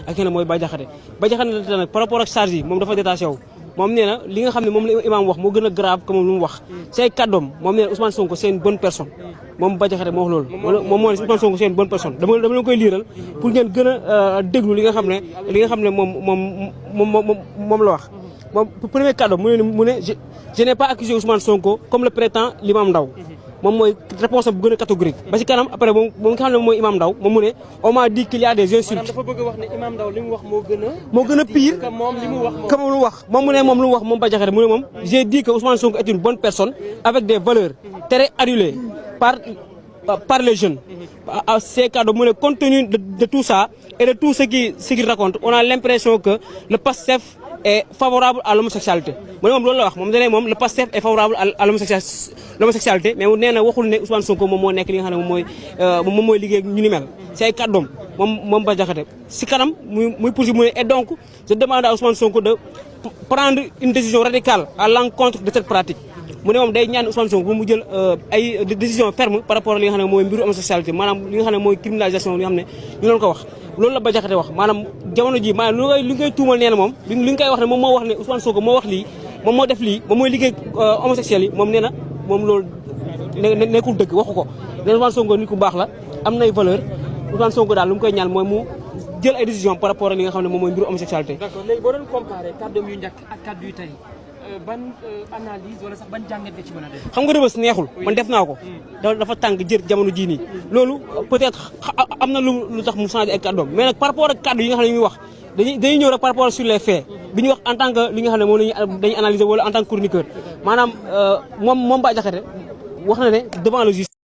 ak ki nga xam ne mooy Bah Diakhaté nag par rapport ak charge yi moom dafa détaché wu moom nee na li nga xam ne moom la imam wax moo gën a grave que moom lu mu wax say kàddoom moom nee na Ousmane Sonko c'est une bonne personne moom Bah Diakhaté moo wax loolu moom moo ne Ousmane Sonko c'est une bonne personne dama leen koy liiral pour ngeen gën a déglu li nga xam ne moom la wax moom premier kàddoom mu ne je n'ai pas accusé Ousmane Sonko comme le prétend l'imam Ndao moom mooy réponse bu gën a catégorique ba ci kanam après moom nga xam ne mooy imam Ndao moom mu ne on m'a dit qu'il y a des insultes. dafa bëgg a wax ne imam Ndao li mu wax moo gën a pire que moom li mu wax moom mu ne moom lu mu wax moom Bah Diakhaté mu ne moom j'ai dit que Ousmane Sonko est une bonne personne avec des valeurs très adulées par les jeunes. À ces cadres mu ne compte tenu de tout ça et de tout ce qu'il raconte on a l'impression que le PASTEF est favorable à l'homosexualité mu ne moom loolu la wax moom dane moom le PASTEF est favorable à l'homosexualité mais nee na waxul ne Ousmane Sonko moom moo nekk li nga xam ne moom mooy liggéey ñu ni mel si ay kàddoom moom Bah Diakhaté si kanam muy poursuivre mu ne et donc je demande à Ousmane Sonko de prendre une décision radicale à l'encontre de cette pratique mu ne moom day ñaan Ousmane Sonko bu mu jël ay décision ferme par rapport à li nga xam ne mooy mbiru homosexualité maanaam li nga xam ne mooy criminalisation li nga xam ne ñu doon ko wax loolu la Bah Diakhaté wax maanaam jamono ji maanaam li ngay tuumal nee na moom li nga koy wax ne moom moo wax ne Ousmane Sonko moo wax lii moom moo def lii moom mooy liggéey homosexuel yi moom nee na moom loolu nekkul dëgg waxu ko nee na Ousmane Sonko nit ku baax la am nay valeur Ousmane Sonko daal lu mu koy ñaan mooy mu jël ay décision par rapport ak li nga xam ne moom mooy mbiru homosexualité. D'accord léegi boo doon comparé kàddoom yu njëkk ak kàddu yu tey ban analyse wala sax ban jàngat nga ci mën a def. xam nga Rebeuss neexul man def naa ko dafa tàng jër jamono jii nii loolu peut-être am na lu tax mu changé ay kàddoom mais nag par rapport ak kàddu yi nga xam ne ñuy wax dañuy ñëw rek par rapport sur les faits bi ñu wax en tant que li nga xam ne moom dañuy analyser wala en tant que chroniqueur maanaam moom Bah Diakhaté wax na ne devant le juge